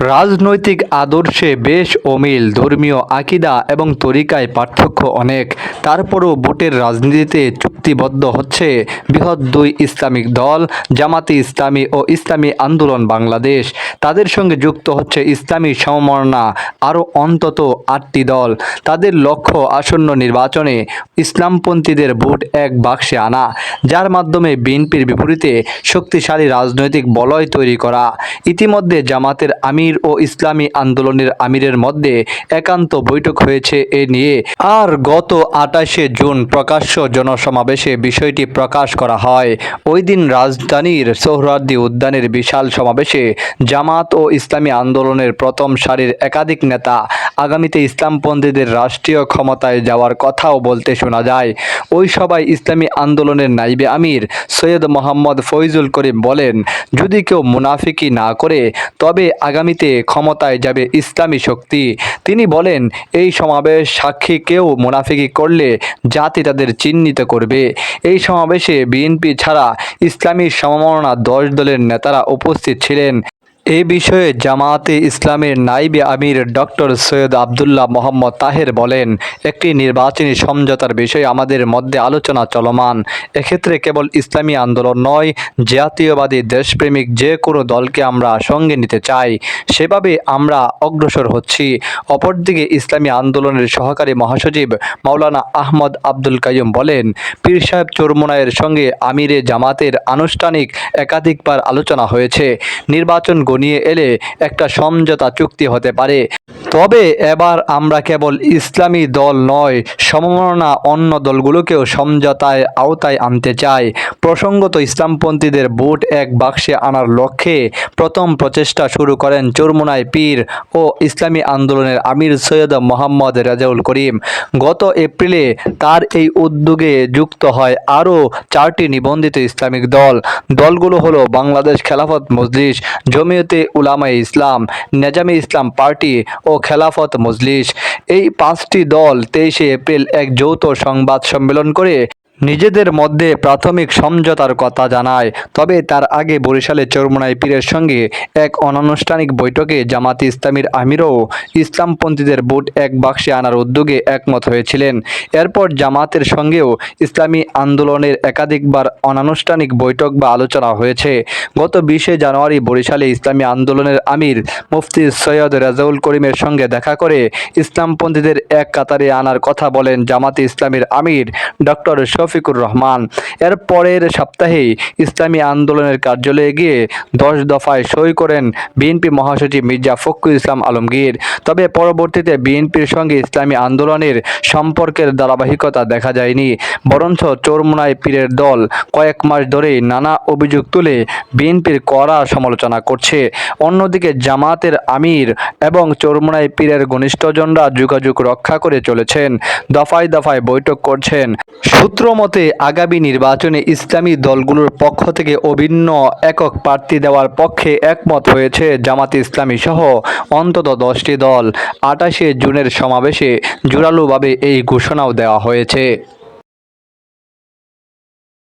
রাজনৈতিক আদর্শে বেশ অমিল, ধর্মীয় আকিদা এবং তরিকায় পার্থক্য অনেক। তারপরও ভোটের রাজনীতিতে চুক্তিবদ্ধ হচ্ছে বৃহৎ দুই ইসলামিক দল, জামাতে ইসলামী ও ইসলামী আন্দোলন বাংলাদেশ। তাদের সঙ্গে যুক্ত হচ্ছে ইসলামী সমমনা আরও অন্তত 8টি দল। তাদের লক্ষ্য আসন্ন নির্বাচনে ইসলামপন্থীদের ভোট এক বাক্সে আনা, যার মাধ্যমে বিএনপির বিপরীতে শক্তিশালী রাজনৈতিক বলয় তৈরি করা। ইতিমধ্যে জামাতের আমির ও ইসলামী আন্দোলনের আমিরের মধ্যে একান্ত বৈঠক হয়েছে এ নিয়ে। আর গত 28শে জুন প্রকাশ্য জনসমাবেশে বিষয়টি প্রকাশ করা হয়। ওই দিন রাজধানীর সোহরাওয়ার্দী উদ্যানের বিশাল সমাবেশে জামাত ও ইসলামী আন্দোলনের প্রথম সারির একাধিক নেতা আগামীতে ইসলামপন্থীদের রাষ্ট্রীয় ক্ষমতায় যাওয়ার কথাও বলতে শোনা যায়। ওই সভায় ইসলামী আন্দোলনের নাইবে আমির সৈয়দ মোহাম্মদ ফয়জুল করিম বলেন, যদি কেউ মুনাফিকি না করে তবে আগামীতে ক্ষমতায় যাবে ইসলামী শক্তি। তিনি বলেন, এই সমাবেশ সাক্ষী কেউ মুনাফিকি করলে জাতি তাদের চিহ্নিত করবে। এই সমাবেশে বিএনপি ছাড়া ইসলামী সমমনা 10 দলের নেতারা উপস্থিত ছিলেন। এ বিষয়ে জামায়াতে ইসলামের নাইবে আমির ডক্টর সৈয়দ আবদুল্লাহ মোহাম্মদ তাহের বলেন, একটি নির্বাচনী সমঝোতার বিষয়ে আমাদের মধ্যে আলোচনা চলমান। এক্ষেত্রে কেবল ইসলামী আন্দোলন নয়, জাতীয়বাদী দেশপ্রেমিক যে কোনো দলকে আমরা সঙ্গে নিতে চাই। সেভাবে আমরা অগ্রসর হচ্ছি। অপরদিকে ইসলামী আন্দোলনের সহকারী মহাসচিব মাওলানা আহমদ আব্দুল কাইয়ুম বলেন, পীর সাহেব চরমোনাইয়ের সঙ্গে আমিরে জামাতের আনুষ্ঠানিক একাধিকবার আলোচনা হয়েছে। নির্বাচন নিয়ে এলে একটা সমঝোতা চুক্তি হতে পারে। তবে এবার আমরা কেবল ইসলামী দল নয়, সমমনা অন্য দলগুলোকেও সমঝোতার আওতায় আনতে চাই। প্রসঙ্গত, ইসলামপন্থীদের ভোট এক বাক্সে আনার লক্ষ্যে প্রথম প্রচেষ্টা শুরু করেন চরমোনাই পীর ও ইসলামী আন্দোলনের আমির সৈয়দ মোহাম্মদ রেজাউল করিম। গত এপ্রিলে তার এই উদ্যোগে যুক্ত হয় আরও 4টি নিবন্ধিত ইসলামিক দল। দলগুলো হলো বাংলাদেশ খেলাফত মজলিস, জমিয়তে উলামায়ে ইসলাম, নেজামে ইসলাম পার্টি ও খেলাফত মজলিস। এই 5টি দল 23শে এপ্রিল এক যৌথ সংবাদ সম্মেলন করে নিজেদের মধ্যে প্রাথমিক সমঝোতার কথা জানায়। তবে তার আগে বরিশালে চরমোনাই পীরের সঙ্গে এক অনানুষ্ঠানিক বৈঠকে জামাতে ইসলামীর আমিরও ইসলামপন্থীদের ভোট এক বাক্সে আনার উদ্যোগে একমত হয়েছিলেন। এরপর জামাতের সঙ্গেও ইসলামী আন্দোলনের একাধিকবার অনানুষ্ঠানিক বৈঠক বা আলোচনা হয়েছে। গত 20শে জানুয়ারি বরিশালে ইসলামী আন্দোলনের আমির মুফতি সৈয়দ রেজাউল করিমের সঙ্গে দেখা করে ইসলামপন্থীদের এক কাতারে আনার কথা বলেন জামাতে ইসলামীর আমির ডক্টর শফিকুর রহমান। এর পরের সপ্তাহেই ইসলামী আন্দোলনের কার্যালয়ে গিয়ে 10 দফায় সই করেন বিএনপি মহাসচিব মির্জা ফখরুল ইসলাম আলমগীর। তবে পরবর্তীতে বিএনপির সঙ্গে ইসলামী আন্দোলনের সম্পর্কের ধারাবাহিকতা দেখা যায়নি, বরঞ্চ চরমোনাই পীরের দল কয়েক মাস ধরেই নানা অভিযোগ তুলে বিএনপির কড়া সমালোচনা করছে। অন্যদিকে জামাতের আমির এবং চরমোনাই পীরের ঘনিষ্ঠজনরা যোগাযোগ রক্ষা করে চলেছেন, দফায় দফায় বৈঠক করছেন। সূত্র মতে আগামী নির্বাচনে ইসলামী দলগুলোর পক্ষ থেকে অভিন্ন একক প্রার্থী দেওয়ার পক্ষে একমত হয়েছে জামাতে ইসলামী সহ অন্তত 10টি দল। 28শে জুনের সমাবেশে জোরালোভাবে এই ঘোষণাও দেওয়া হয়েছে।